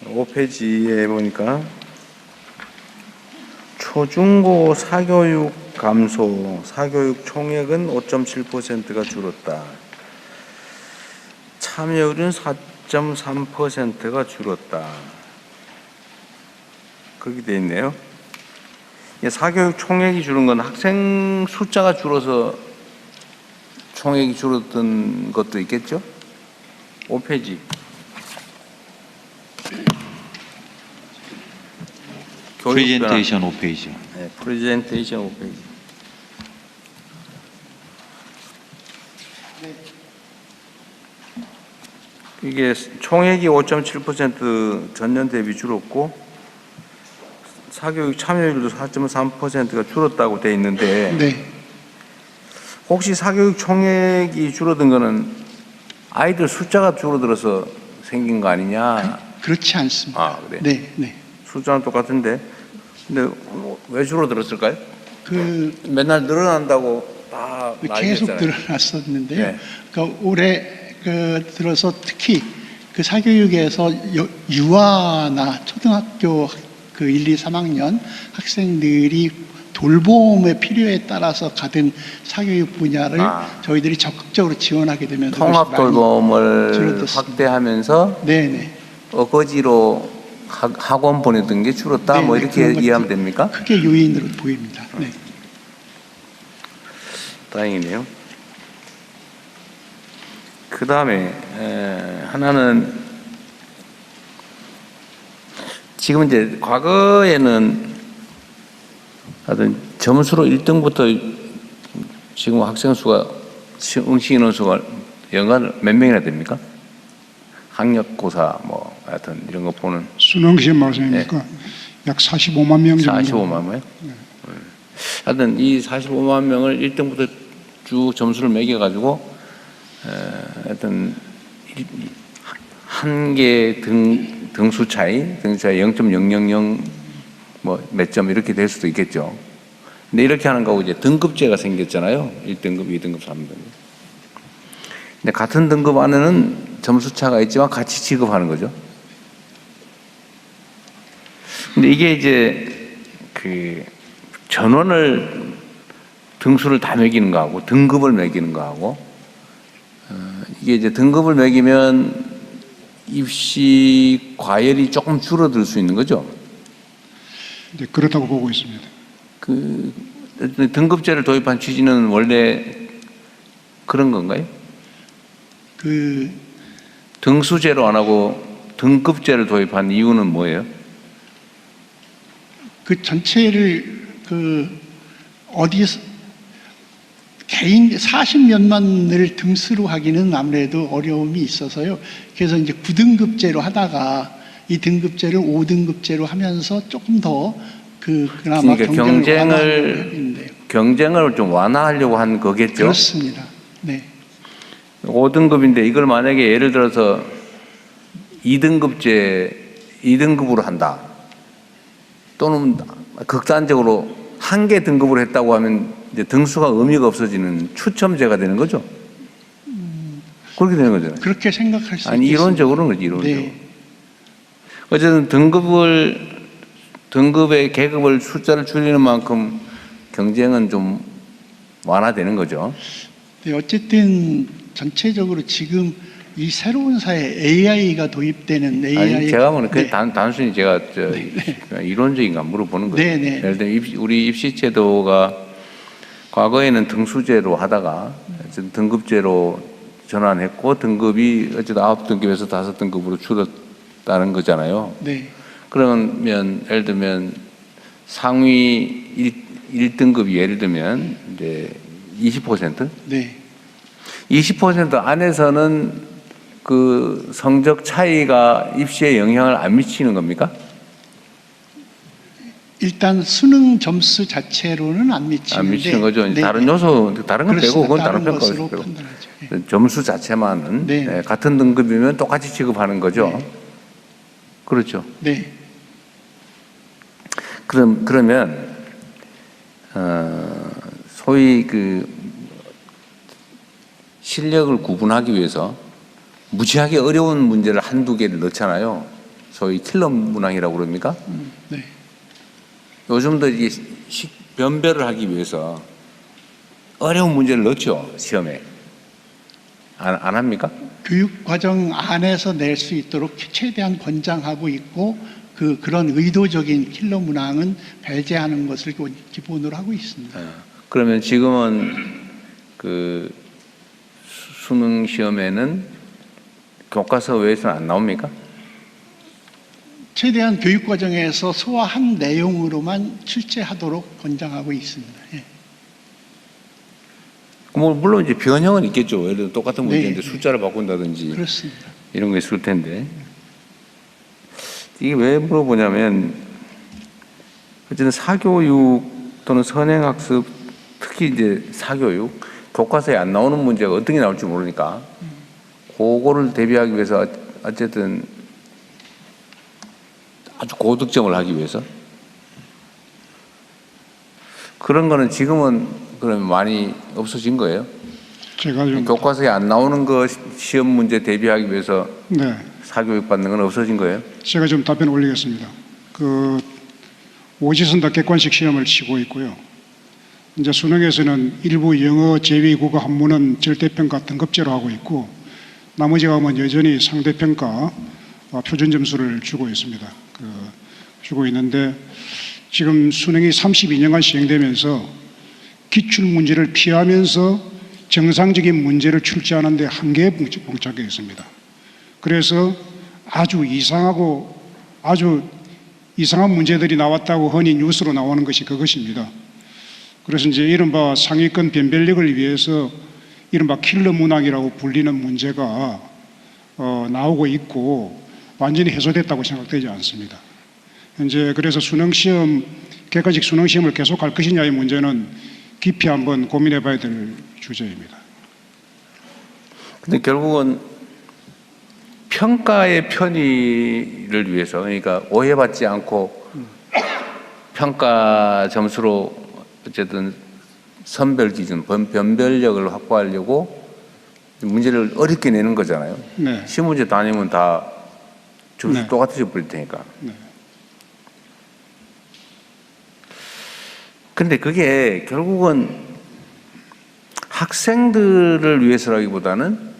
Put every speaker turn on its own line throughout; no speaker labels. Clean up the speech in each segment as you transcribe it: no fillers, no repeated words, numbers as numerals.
5페이지에 보니까 초중고 사교육 감소, 사교육 총액은 5.7%가 줄었다. 참여율은 4.3%가 줄었다. 그렇게 되어 있네요. 사교육 총액이 줄은 건 학생 숫자가 줄어서 총액이 줄었던 것도 있겠죠? 5페이지.
프레젠테이션 5페이지.
네, 프레젠테이션 5페이지. 이게 총액이 5.7% 전년 대비 줄었고 사교육 참여율도 4.3%가 줄었다고 돼 있는데
네.
혹시 사교육 총액이 줄어든 거는 아이들 숫자가 줄어들어서 생긴 거 아니냐?
그렇지 않습니다.
아, 그래?
네, 네.
숫자는 똑같은데 근데 왜 줄어들었을까요? 맨날 늘어난다고 다
계속
난리였잖아요.
늘어났었는데요.
네.
그러니까 올해 들어서 특히 그 사교육에서 유아나 초등학교 1, 2, 3학년 학생들이 돌봄의 필요에 따라서 가든 사교육 분야를 저희들이 적극적으로 지원하게 되면
통합 돌봄을 확대하면서
네네.
어거지로 학원 보내던 게 줄었다.
네네,
뭐 이렇게
그런
이해하면 됩니까?
크게 요인으로 보입니다. 네.
다행이네요. 그 다음에 하나는 지금 이제 과거에는 하여튼 점수로 1등부터 지금 학생 수가 응시 인원 수가 연간 몇 명이나 됩니까? 학력고사 뭐 하여튼 이런 거 보는
수능시험 말씀입니까? 약 45만 명 정도.
45만 명? 하여튼 이 45만 명을 1등부터 쭉 점수를 매겨가지고 하여튼 한 개 등수 차이 0.000 뭐 몇 점 이렇게 될 수도 있겠죠. 근데 이렇게 하는 거고 이제 등급제가 생겼잖아요. 1등급, 2등급, 3등급. 근데 같은 등급 안에는 점수 차가 있지만 같이 지급하는 거죠. 근데 이게 이제 그 전원을 등수를 다 매기는 거하고 등급을 매기는 거하고 이게 이제 등급을 매기면 입시 과열이 조금 줄어들 수 있는 거죠.
네, 그렇다고 보고 있습니다.
그 등급제를 도입한 취지는 원래 그런 건가요? 등수제로 안 하고 등급제를 도입한 이유는 뭐예요?
그 전체를 어디서 개인 40몇만을 등수로 하기는 아무래도 어려움이 있어서요. 그래서 이제 9등급제로 하다가 이 등급제를 5등급제로 하면서 조금 더 그나마
그러니까 경쟁을 좀 완화하려고 한 거겠죠?
그렇습니다. 네.
5등급인데 이걸 만약에 예를 들어서 2등급으로 한다. 또는 극단적으로 한 개 등급으로 했다고 하면 이제 등수가 의미가 없어지는 추첨제가 되는 거죠. 그렇게 되는 거잖아요.
그렇게 생각할 수 있습니다.
아니 이론적으로는 그렇지, 이론적으로.
네.
어쨌든 등급의 계급을 숫자를 줄이는 만큼 경쟁은 좀 완화되는 거죠.
네, 어쨌든 전체적으로 지금 이 새로운 사회 AI가 도입되는 AI.
아니, 제가 보는
네.
단순히 제가 이론적인가 물어보는 거죠.
네네.
예를 들면 우리 입시제도가 과거에는 등수제로 하다가 등급제로 전환했고 등급이 어쨌든 9등급에서 5등급으로 줄었다는 거잖아요.
네.
그러면 예를 들면 상위 1등급이 예를 들면 이제 20%?
네.
20% 안에서는 그 성적 차이가 입시에 영향을 안 미치는 겁니까?
일단 수능 점수 자체로는 안 미치는데.
안 미치는 거죠.
네.
다른 요소, 다른 건 빼고 그건 다른
것으로
평가로
판단하죠.
빼고. 점수 자체만은
네.
같은 등급이면 똑같이 취급하는 거죠.
네.
그렇죠.
네.
그러면 소위 실력을 구분하기 위해서 무지하게 어려운 문제를 한두 개를 넣잖아요. 소위 킬러 문항이라고 그럽니까?
네.
요즘도 이게 변별을 하기 위해서 어려운 문제를 넣죠, 시험에. 안 합니까?
교육 과정 안에서 낼 수 있도록 최대한 권장하고 있고 그런 의도적인 킬러 문항은 배제하는 것을 기본으로 하고 있습니다.
그러면 지금은 그 수능 시험에는 교과서 외에서는 안 나옵니까?
최대한 교육 과정에서 소화한 내용으로만 출제하도록 권장하고 있습니다. 예.
뭐 물론 이제 변형은 있겠죠. 예를 들어 똑같은 문제인데
네.
숫자를 바꾼다든지
그렇습니다.
이런 거 있을 텐데. 이게 왜 물어보냐면 어쨌든 사교육 또는 선행학습, 특히 이제 사교육 교과서에 안 나오는 문제가 어떤 게 나올지 모르니까 그거를 대비하기 위해서 어쨌든 아주 고득점을 하기 위해서 그런 거는 지금은 그러면 많이 없어진 거예요?
제가 좀
교과서에 안 나오는 거 시험 문제 대비하기 위해서
네,
사교육 받는 건 없어진 거예요?
제가 좀 답변 올리겠습니다. 그 오지선다 객관식 시험을 치고 있고요. 이제 수능에서는 일부 영어 제외 국어 한문은 절대평가 등급제로 하고 있고 나머지 과목은 여전히 상대평가 표준 점수를 주고 있습니다. 주고 있는데 지금 수능이 32년간 시행되면서 기출 문제를 피하면서 정상적인 문제를 출제하는 데 한계에 봉착해 있습니다. 그래서 아주 이상한 문제들이 나왔다고 흔히 뉴스로 나오는 것이 그것입니다. 그래서 이제 이른바 상위권 변별력을 위해서 이른바 킬러 문항이라고 불리는 문제가 나오고 있고 완전히 해소됐다고 생각되지 않습니다. 현재 그래서 객관식 수능시험을 계속할 것이냐의 문제는 깊이 한번 고민해 봐야 될 주제입니다.
근데 결국은 평가의 편의를 위해서 그러니까 오해받지 않고 평가 점수로 어쨌든 선별 기준, 변별력을 확보하려고 문제를 어렵게 내는 거잖아요.
네.
시험 문제 다니면 다 점수
네.
똑같아져 버릴 테니까.
네.
근데 그게 결국은 학생들을 위해서라기보다는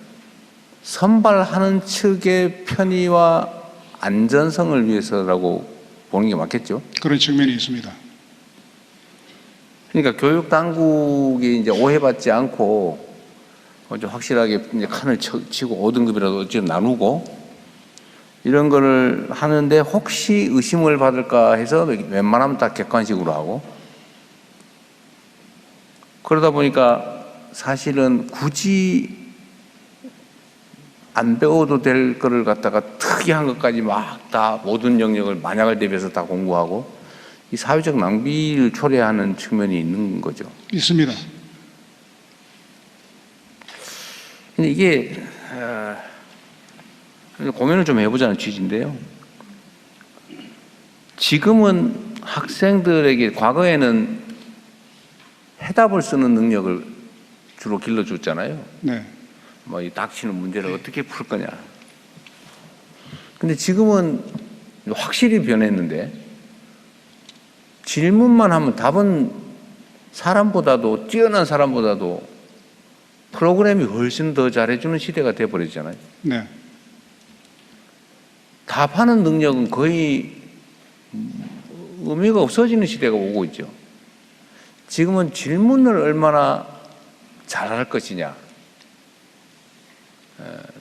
선발하는 측의 편의와 안전성을 위해서라고 보는 게 맞겠죠.
그런 측면이 있습니다.
그러니까 교육 당국이 이제 오해받지 않고 좀 확실하게 이제 칸을 치고 5등급이라도 어쨌든 나누고 이런 거를 하는데 혹시 의심을 받을까 해서 웬만하면 다 객관식으로 하고 그러다 보니까 사실은 굳이 안 배워도 될 거를 갖다가 특이한 것까지 막 다 모든 영역을 만약을 대비해서 다 공부하고 이 사회적 낭비를 초래하는 측면이 있는 거죠.
있습니다.
근데 이게 고민을 좀 해보자는 취지인데요. 지금은 학생들에게 과거에는 해답을 쓰는 능력을 주로 길러줬잖아요.
네.
뭐 이 닥치는 문제를 어떻게 풀 거냐. 근데 지금은 확실히 변했는데 질문만 하면 답은 사람보다도 뛰어난 사람보다도 프로그램이 훨씬 더 잘해주는 시대가 돼버렸잖아요.
네.
답하는 능력은 거의 의미가 없어지는 시대가 오고 있죠. 지금은 질문을 얼마나 잘할 것이냐.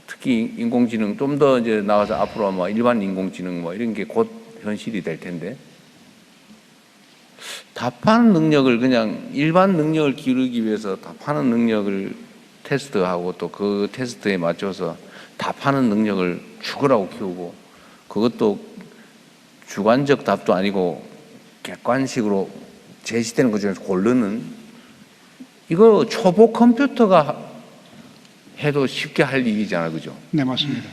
특히 인공지능 좀 더 이제 나와서 앞으로 뭐 일반 인공지능 뭐 이런 게 곧 현실이 될 텐데 답하는 능력을 그냥 일반 능력을 기르기 위해서 답하는 능력을 테스트하고 또 그 테스트에 맞춰서 답하는 능력을 죽으라고 키우고 그것도 주관적 답도 아니고 객관식으로 제시되는 것 중에서 고르는 이거 초보 컴퓨터가 해도 쉽게 할 일이잖아요. 그죠?
네, 맞습니다.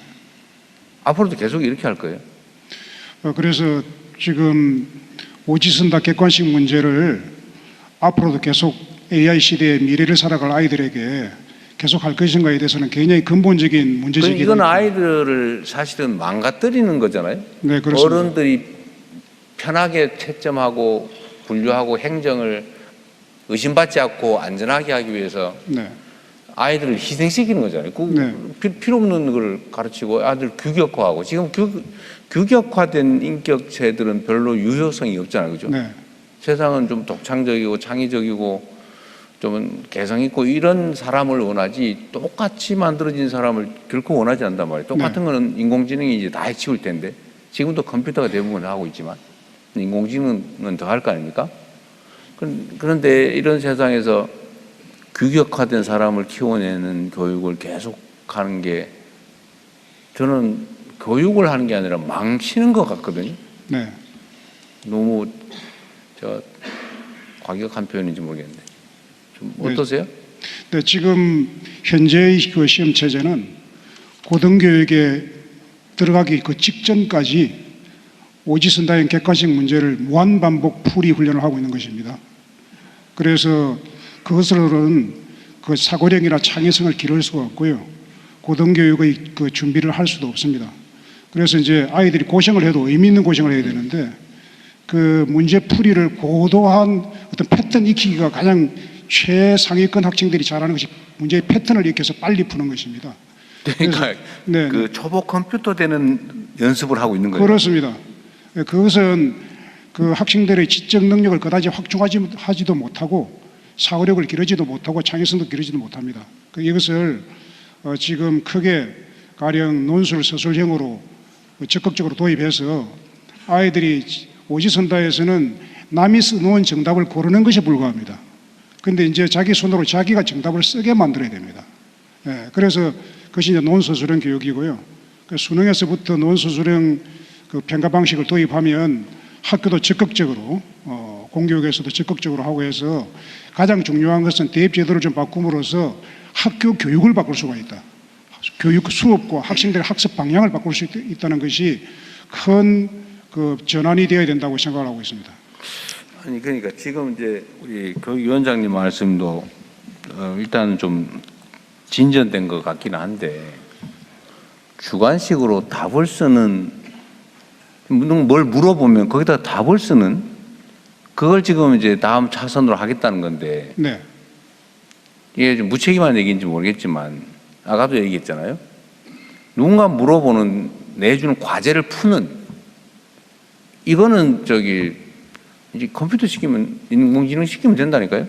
앞으로도 계속 이렇게 할 거예요.
그래서 지금 오지선다 객관식 문제를 앞으로도 계속 AI 시대의 미래를 살아갈 아이들에게 계속할 것인가에 대해서는 굉장히 근본적인 문제제기입니다.
이건 아이들을 사실은 망가뜨리는 거잖아요.
네, 그렇습니다.
어른들이 편하게 채점하고 분류하고 행정을 의심받지 않고 안전하게 하기 위해서
네,
아이들을 희생시키는 거잖아요. 필요 없는 걸 가르치고 아들 규격화하고 지금 규격화된 인격체들은 별로 유효성이 없잖아요. 그죠?
네,
세상은 좀 독창적이고 창의적이고 좀 개성 있고 이런 사람을 원하지 똑같이 만들어진 사람을 결코 원하지 않단 말이에요. 똑같은 거는 인공지능이 이제 다 해치울 텐데 지금도 컴퓨터가 대부분 하고 있지만 인공지능은 더 할 거 아닙니까? 그런데 이런 세상에서 규격화된 사람을 키워내는 교육을 계속하는 게 저는 교육을 하는 게 아니라 망치는 것 같거든요.
네.
너무 과격한 표현인지 모르겠는데 좀
네.
어떠세요?
네, 지금 현재의 그 시험 체제는 고등교육에 들어가기 그 직전까지 오지선다형 객관식 문제를 무한반복 풀이 훈련을 하고 있는 것입니다. 그래서 그것으로는 그 사고력이나 창의성을 기를 수가 없고요. 고등교육의 그 준비를 할 수도 없습니다. 그래서 이제 아이들이 고생을 해도 의미 있는 고생을 해야 되는데 그 문제 풀이를 고도한 어떤 패턴 익히기가 가장 최상위권 학생들이 잘하는 것이 문제의 패턴을 익혀서 빨리 푸는 것입니다.
그러니까
네,
그 초보 컴퓨터 되는 연습을 하고 있는 거예요.
그렇습니다. 그것은 그 학생들의 지적 능력을 그다지 확충하지도 못하고 사고력을 기르지도 못하고 창의성도 기르지도 못합니다. 이것을 지금 크게 가령 논술 서술형으로 적극적으로 도입해서 아이들이 오지선다에서는 남이 써놓은 정답을 고르는 것에 불과합니다. 그런데 이제 자기 손으로 자기가 정답을 쓰게 만들어야 됩니다. 그래서 그것이 이제 논서술형 교육이고요. 수능에서부터 논서술형 그 평가 방식을 도입하면 학교도 적극적으로 공교육에서도 적극적으로 하고 해서 가장 중요한 것은 대입 제도를 좀 바꿈으로써 학교 교육을 바꿀 수가 있다. 교육 수업과 학생들의 학습 방향을 바꿀 수 있다는 것이 큰 그 전환이 되어야 된다고 생각을 하고 있습니다.
아니 그러니까 지금 이제 우리 교육위원장님 말씀도 일단 좀 진전된 것 같기는 한데 주관식으로 답을 쓰는 뭘 물어보면 거기다 답을 쓰는 그걸 지금 이제 다음 차선으로 하겠다는 건데
네,
이게 좀 무책임한 얘기인지 모르겠지만 아까도 얘기했잖아요. 누군가 물어보는 내주는 과제를 푸는 이거는 이제 컴퓨터 시키면 인공지능 시키면 된다니까요.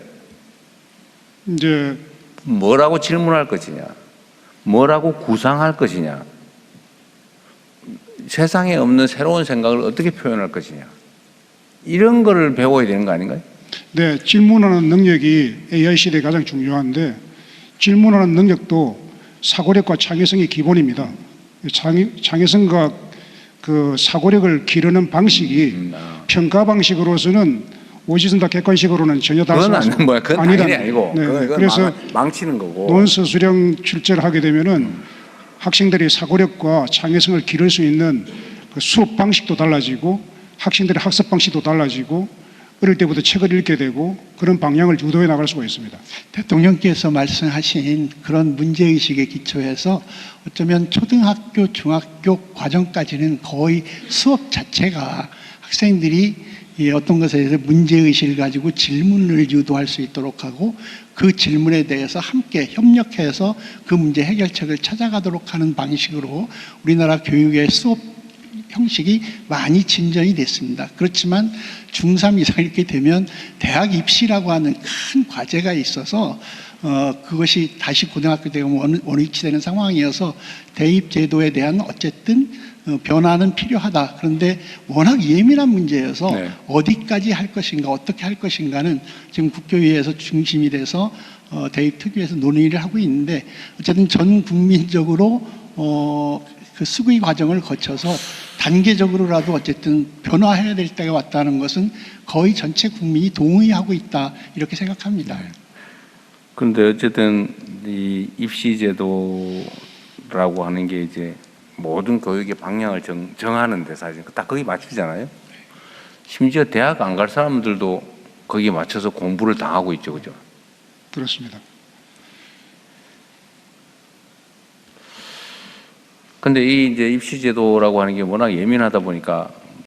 이제
뭐라고 질문할 것이냐, 뭐라고 구상할 것이냐, 세상에 없는 새로운 생각을 어떻게 표현할 것이냐 이런 거를 배워야 되는 거 아닌가요?
네, 질문하는 능력이 AI 시대에 가장 중요한데 질문하는 능력도 사고력과 창의성이 기본입니다. 창의성과 그 사고력을 기르는 방식이 평가 방식으로서는 오지선다 객관식으로는 전혀 다르지 않습니다.
그건 그건 당연히 아니고
네,
그건
그래서
망치는 거고.
논서술형 출제를 하게 되면은 학생들이 사고력과 창의성을 기를 수 있는 그 수업 방식도 달라지고 학생들의 학습 방식도 달라지고 어릴 때부터 책을 읽게 되고 그런 방향을 유도해 나갈 수가 있습니다.
대통령께서 말씀하신 그런 문제의식에 기초해서 어쩌면 초등학교, 중학교 과정까지는 거의 수업 자체가 학생들이 어떤 것에 대해서 문제의식을 가지고 질문을 유도할 수 있도록 하고 그 질문에 대해서 함께 협력해서 그 문제 해결책을 찾아가도록 하는 방식으로 우리나라 교육의 수업 형식이 많이 진전이 됐습니다. 그렇지만 중3 이상 이렇게 되면 대학 입시라고 하는 큰 과제가 있어서 그것이 다시 고등학교 되고 원위치되는 상황이어서 대입 제도에 대한 어쨌든 변화는 필요하다. 그런데 워낙 예민한 문제여서
네.
어디까지 할 것인가 어떻게 할 것인가는 지금 국교위에서 중심이 돼서 대입 특위에서 논의를 하고 있는데 어쨌든 전 국민적으로 그 수기 과정을 거쳐서 단계적으로라도 어쨌든 변화해야 될 때가 왔다는 것은 거의 전체 국민이 동의하고 있다 이렇게 생각합니다.
그런데 어쨌든 이 입시제도라고 하는 게 이제 모든 교육의 방향을 정하는데 사실 딱 거기 맞추잖아요. 심지어 대학 안 갈 사람들도 거기에 맞춰서 공부를 당하고 있죠, 그죠?
그렇습니다.
근데 이 이제 입시제도라고 하는 게 워낙 예민하다 보니까